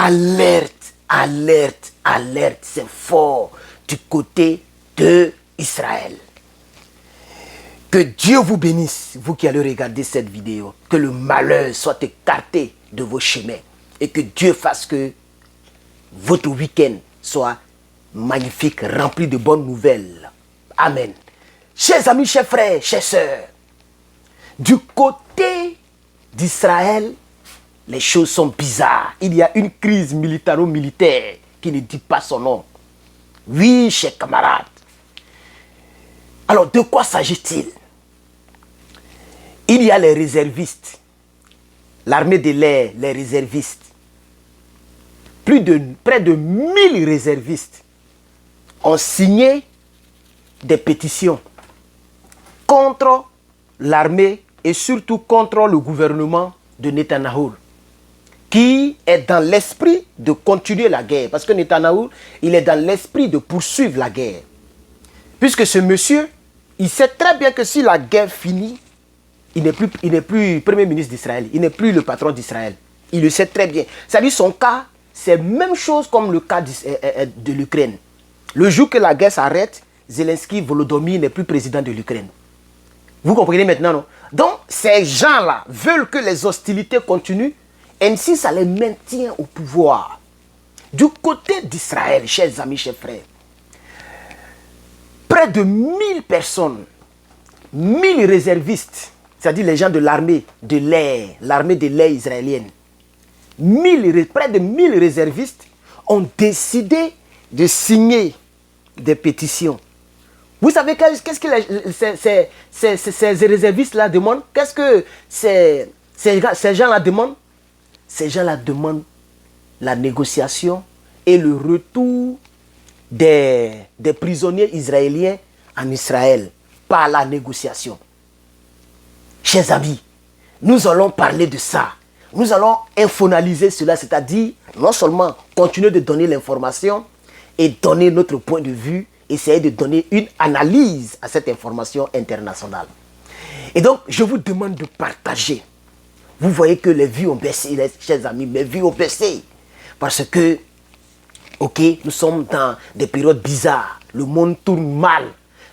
alerte, alerte, alerte, c'est fort du côté de Israël. Que Dieu vous bénisse, vous qui allez regarder cette vidéo. Que le malheur soit écarté de vos chemins. Et que Dieu fasse que votre week-end soit magnifique, rempli de bonnes nouvelles. Amen. Chers amis, chers frères, chers sœurs, du côté d'Israël, les choses sont bizarres. Il y a une crise militaro-militaire qui ne dit pas son nom. Oui, chers camarades. Alors, de quoi s'agit-il? Il y a les réservistes, l'armée de l'air, les réservistes. Près de 1000 réservistes ont signé des pétitions contre l'armée et surtout contre le gouvernement de Netanyahou, qui est dans l'esprit de continuer la guerre. Parce que Netanyahou, il est dans l'esprit de poursuivre la guerre. Puisque ce monsieur, il sait très bien que si la guerre finit, il n'est plus premier ministre d'Israël, il n'est plus le patron d'Israël. Il le sait très bien. C'est-à-dire son cas, c'est la même chose comme le cas de l'Ukraine. Le jour que la guerre s'arrête, Zelensky, Volodymyr n'est plus président de l'Ukraine. Vous comprenez maintenant, non? Donc, ces gens-là veulent que les hostilités continuent, ainsi ça les maintient au pouvoir. Du côté d'Israël, chers amis, chers frères, près de 1000 personnes, 1000 réservistes, c'est-à-dire les gens de l'armée de l'air israélienne, près de 1000 réservistes ont décidé de signer des pétitions. Vous savez qu'est-ce que ces réservistes-là demandent? Qu'est-ce que ces gens-là demandent? Ces gens-là demandent la négociation et le retour des prisonniers israéliens en Israël par la négociation. Chers amis, nous allons parler de ça. Nous allons infonaliser cela, c'est-à-dire non seulement continuer de donner l'information et donner notre point de vue, essayer de donner une analyse à cette information internationale. Et donc, je vous demande de partager. Vous voyez que les vues ont baissé, les chers amis, mes vues ont baissé. Parce que, ok, nous sommes dans des périodes bizarres. Le monde tourne mal.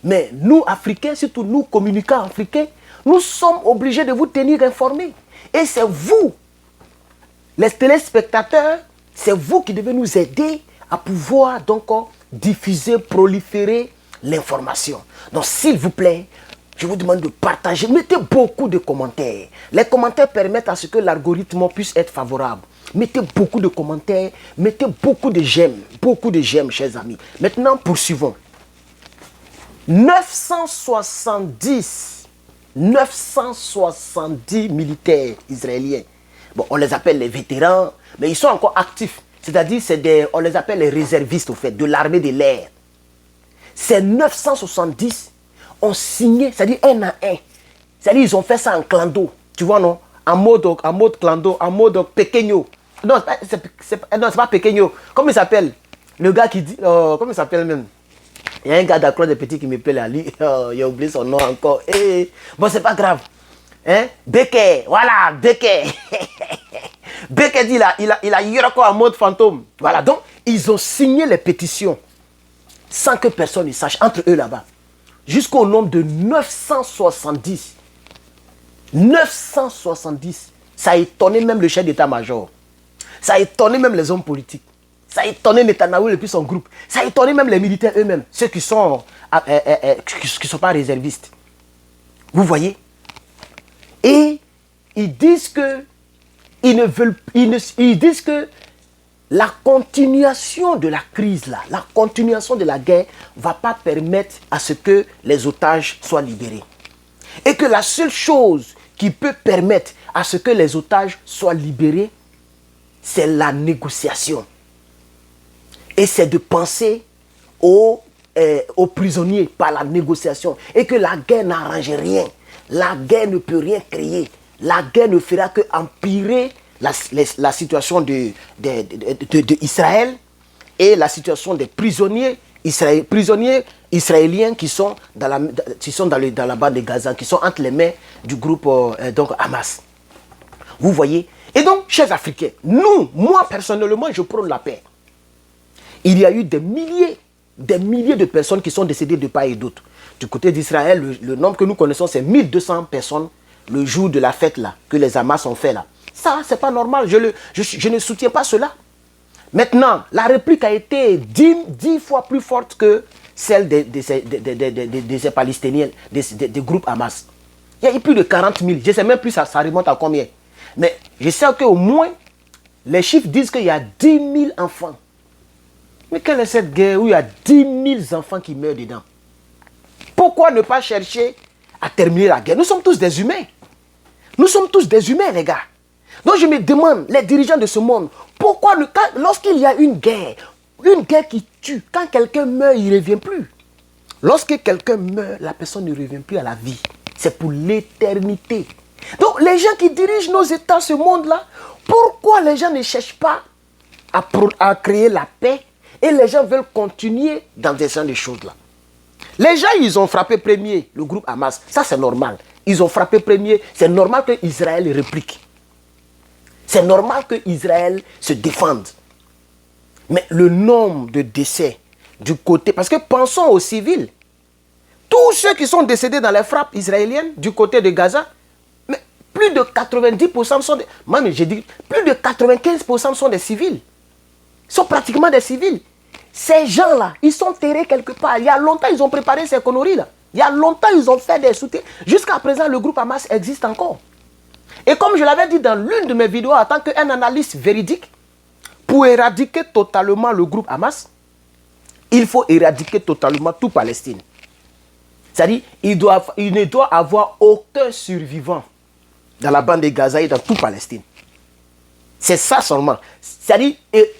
Mais nous, Africains, surtout nous, communicants africains, nous sommes obligés de vous tenir informés. Et c'est vous, les téléspectateurs, c'est vous qui devez nous aider à pouvoir donc diffuser, proliférer l'information. Donc, s'il vous plaît, je vous demande de partager. Mettez beaucoup de commentaires. Les commentaires permettent à ce que l'algorithme puisse être favorable. Mettez beaucoup de commentaires, mettez beaucoup de j'aime, chers amis. Maintenant, poursuivons. 970 militaires israéliens. Bon, on les appelle les vétérans, mais ils sont encore actifs. C'est-à-dire, on les appelle les réservistes, au fait, de l'armée de l'air. Ces 970 ont signé, c'est-à-dire un à un. C'est-à-dire, ils ont fait ça en clando. Tu vois, non? En mode clando, en mode pequeño. Non, c'est pas pequeño. Comment il s'appelle? Le gars qui dit... comment il s'appelle même? Il y a un gars d'Accra des Petits qui me plaît Ali. J'ai oublié son nom encore. Bon, c'est pas grave. Hein? Beke, voilà, Beke. Beke dit il a Yoroko en mode fantôme. Voilà, donc ils ont signé les pétitions sans que personne ne sache, entre eux là-bas. Jusqu'au nombre de 970. 970. Ça a étonné même le chef d'état-major. Ça a étonné même les hommes politiques. Ça a étonné Netanyahou et puis son groupe. Ça a étonné même les militaires eux-mêmes, ceux qui sont pas réservistes. Vous voyez? Et ils disent que ils disent que la continuation de la crise là, la continuation de la guerre va pas permettre à ce que les otages soient libérés. Et que la seule chose qui peut permettre à ce que les otages soient libérés, c'est la négociation. Et c'est de penser aux prisonniers par la négociation. Et que la guerre n'arrange rien. La guerre ne peut rien créer. La guerre ne fera que empirer la situation d'Israël et la situation des prisonniers israéliens qui sont dans la bande de Gaza, qui sont entre les mains du groupe donc Hamas. Vous voyez? Et donc, chers Africains, moi personnellement, je prône la paix. Il y a eu des milliers de personnes qui sont décédées de part et d'autre. Du côté d'Israël, le nombre que nous connaissons, c'est 1200 personnes le jour de la fête là, que les Hamas ont fait là. Ça, c'est pas normal. Je ne soutiens pas cela. Maintenant, la réplique a été 10 fois plus forte que celle des Palestiniens, des groupes Hamas. Il y a eu plus de 40 000. Je ne sais même plus ça remonte à combien. Mais je sais qu'au moins, les chiffres disent qu'il y a 10 000 enfants. Mais quelle est cette guerre où il y a 10 000 enfants qui meurent dedans? Pourquoi ne pas chercher à terminer la guerre? Nous sommes tous des humains. Nous sommes tous des humains, les gars. Donc je me demande, les dirigeants de ce monde, pourquoi lorsqu'il y a une guerre qui tue, quand quelqu'un meurt, il ne revient plus. Lorsque quelqu'un meurt, la personne ne revient plus à la vie. C'est pour l'éternité. Donc les gens qui dirigent nos États, ce monde-là, pourquoi les gens ne cherchent pas à créer la paix et les gens veulent continuer dans des gens de choses-là? Les gens, ils ont frappé premier, le groupe Hamas. Ça, c'est normal. Ils ont frappé premier. C'est normal que Israël réplique. C'est normal que Israël se défende. Mais le nombre de décès du côté... Parce que pensons aux civils. Tous ceux qui sont décédés dans les frappes israéliennes du côté de Gaza, mais plus de 90% sont des... Même j'ai dit, plus de 95% sont des civils. Ils sont pratiquement des civils. Ces gens-là, ils sont terrés quelque part. Il y a longtemps, ils ont préparé ces conneries-là. Il y a longtemps, ils ont fait des soutiens. Jusqu'à présent, le groupe Hamas existe encore. Et comme je l'avais dit dans l'une de mes vidéos, en tant qu'un analyste véridique, pour éradiquer totalement le groupe Hamas, il faut éradiquer totalement toute Palestine. C'est-à-dire, il ne doit avoir aucun survivant dans la bande de Gaza et dans toute Palestine. C'est ça seulement. C'est-à-dire,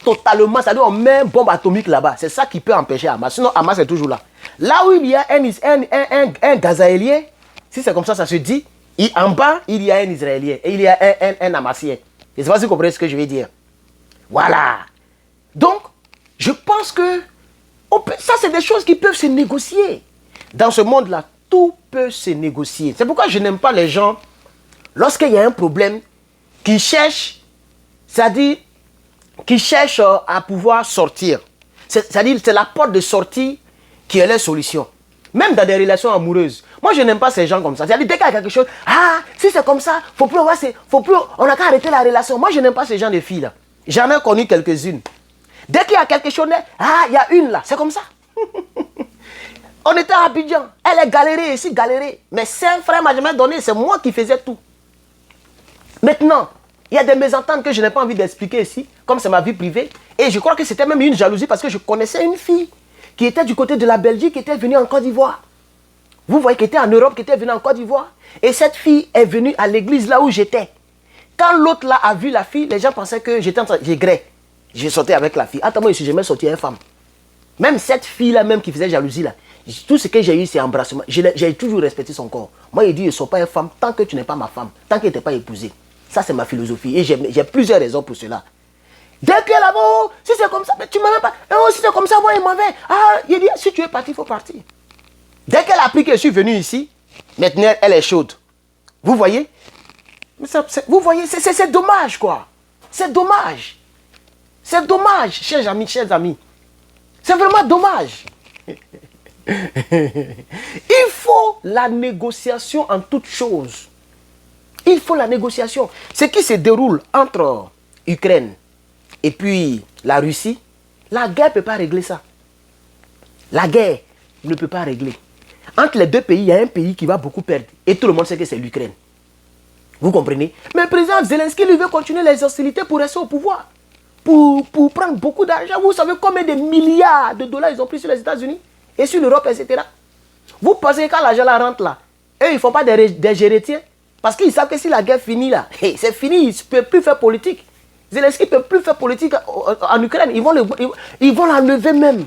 totalement, c'est-à-dire on met une bombe atomique là-bas. C'est ça qui peut empêcher Hamas. Sinon, Hamas est toujours là. Là où il y a un Gazaélien, si c'est comme ça se dit, en bas, il y a un Israélien et il y a un Hamassien. Je ne sais pas si vous comprenez ce que je veux dire. Voilà. Donc, je pense que ça, c'est des choses qui peuvent se négocier. Dans ce monde-là, tout peut se négocier. C'est pourquoi je n'aime pas les gens, lorsqu'il y a un problème, qui cherchent, c'est-à-dire, qui cherchent à pouvoir sortir. C'est-à-dire, c'est la porte de sortie qui est la solution. Même dans des relations amoureuses. Moi, je n'aime pas ces gens comme ça. C'est-à-dire, dès qu'il y a quelque chose, si c'est comme ça, on n'a qu'à arrêter la relation. Moi, je n'aime pas ces gens de filles-là. J'en ai connu quelques-unes. Dès qu'il y a quelque chose, il y a une là, c'est comme ça. On était à Abidjan, elle est galérée ici, galérée. Mais 5 frères m'a jamais donné, c'est moi qui faisais tout. Maintenant, il y a des mésententes que je n'ai pas envie d'expliquer ici, comme c'est ma vie privée. Et je crois que c'était même une jalousie parce que je connaissais une fille qui était du côté de la Belgique, qui était venue en Côte d'Ivoire. Vous voyez, qui était en Europe, qui était venue en Côte d'Ivoire. Et cette fille est venue à l'église là où j'étais. Quand l'autre là a vu la fille, les gens pensaient que j'étais en train de... J'ai sauté avec la fille. Attends, moi, je suis jamais sorti avec une femme. Même cette fille-là, même qui faisait jalousie, là, tout ce que j'ai eu, c'est embrassement. J'ai toujours respecté son corps. Moi, il dit, je ne sois pas une femme tant que tu n'es pas ma femme, tant qu'elle n'était pas épousée. Ça, c'est ma philosophie. Et j'ai plusieurs raisons pour cela. Dès qu'elle est là-bas, si c'est comme ça, mais tu ne m'avais pas. Si c'est comme ça, moi, il m'avait. Il dit, si tu es parti, il faut partir. Dès qu'elle a appris que je suis venu ici, maintenant, elle est chaude. Vous voyez? Vous voyez, c'est dommage, quoi. C'est dommage. C'est dommage, chers amis, chers amis. C'est vraiment dommage. Il faut la négociation en toutes choses. Il faut la négociation. Ce qui se déroule entre Ukraine et puis la Russie, la guerre ne peut pas régler ça. La guerre ne peut pas régler. Entre les deux pays, il y a un pays qui va beaucoup perdre. Et tout le monde sait que c'est l'Ukraine. Vous comprenez? Mais le président Zelensky, lui, veut continuer les hostilités pour rester au pouvoir. Pour prendre beaucoup d'argent. Vous savez combien de milliards de dollars ils ont pris sur les États-Unis et sur l'Europe, etc. Vous pensez que quand l'argent là rentre là, eux, ils ne font pas des gérétiens. Parce qu'ils savent que si la guerre finit là, c'est fini, ils ne peuvent plus faire politique. Zelensky ne peut plus faire politique en Ukraine. Ils vont l'enlever même.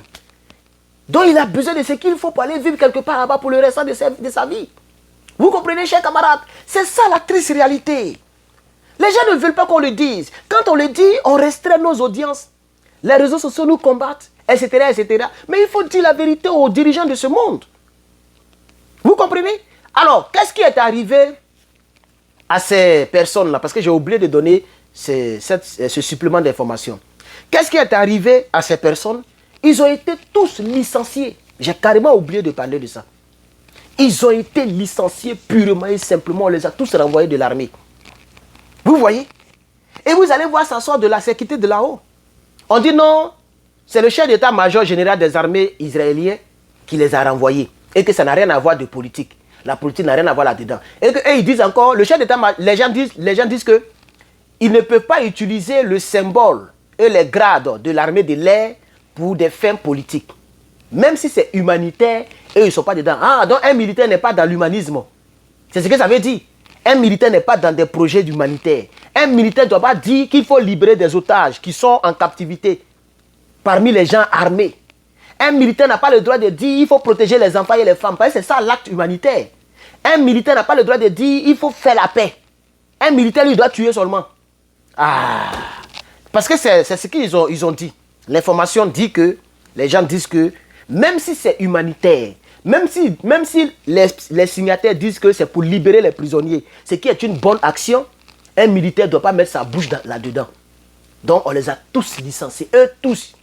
Donc il a besoin de ce qu'il faut pour aller vivre quelque part là-bas pour le restant de sa vie. Vous comprenez, chers camarades? C'est ça la triste réalité. Les gens ne veulent pas qu'on le dise. Quand on le dit, on restreint nos audiences. Les réseaux sociaux nous combattent, etc., etc. Mais il faut dire la vérité aux dirigeants de ce monde. Vous comprenez? Alors, qu'est-ce qui est arrivé à ces personnes-là? Parce que j'ai oublié de donner ce supplément d'information. Qu'est-ce qui est arrivé à ces personnes? Ils ont été tous licenciés. J'ai carrément oublié de parler de ça. Ils ont été licenciés purement et simplement. On les a tous renvoyés de l'armée. Vous voyez? Et vous allez voir, ça sort de la sécurité de là-haut. On dit non, c'est le chef d'état-major général des armées israéliennes qui les a renvoyés. Et que ça n'a rien à voir de politique. La politique n'a rien à voir là-dedans. Et ils disent encore, le chef d'état-major, les gens disent que ils ne peuvent pas utiliser le symbole et les grades de l'armée de l'air pour des fins politiques. Même si c'est humanitaire, eux, ils ne sont pas dedans. Ah, donc un militaire n'est pas dans l'humanisme. C'est ce que ça veut dire. Un militaire n'est pas dans des projets d'humanitaire. Un militaire ne doit pas dire qu'il faut libérer des otages qui sont en captivité parmi les gens armés. Un militaire n'a pas le droit de dire qu'il faut protéger les enfants et les femmes. Parce que c'est ça l'acte humanitaire. Un militaire n'a pas le droit de dire qu'il faut faire la paix. Un militaire, lui, doit tuer seulement. Ah, parce que c'est ce qu'ils ont dit. L'information dit que, les gens disent que, même si c'est humanitaire, même si les signataires disent que c'est pour libérer les prisonniers, ce qui est une bonne action, un militaire ne doit pas mettre sa bouche là-dedans. Donc on les a tous licenciés, eux tous,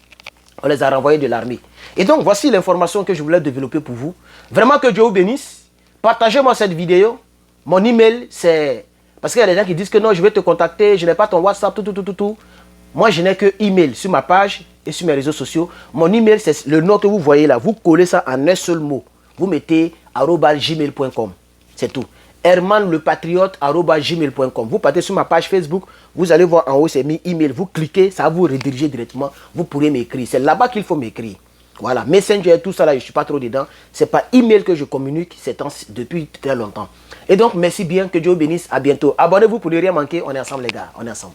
on les a renvoyés de l'armée. Et donc voici l'information que je voulais développer pour vous. Vraiment que Dieu vous bénisse. Partagez-moi cette vidéo. Mon email c'est... Parce qu'il y a des gens qui disent que non, je vais te contacter, je n'ai pas ton WhatsApp, tout. Moi, je n'ai que email sur ma page et sur mes réseaux sociaux. Mon email, c'est le nom que vous voyez là. Vous collez ça en un seul mot. Vous mettez @gmail.com. C'est tout. hermanlepatriote@gmail.com. Vous partez sur ma page Facebook, vous allez voir en haut, c'est mis email. Vous cliquez, ça va vous rediriger directement. Vous pourrez m'écrire. C'est là-bas qu'il faut m'écrire. Voilà, Messenger, tout ça là, je ne suis pas trop dedans. C'est par email que je communique depuis très longtemps. Et donc, merci bien, que Dieu vous bénisse. À bientôt. Abonnez-vous pour ne rien manquer. On est ensemble, les gars. On est ensemble.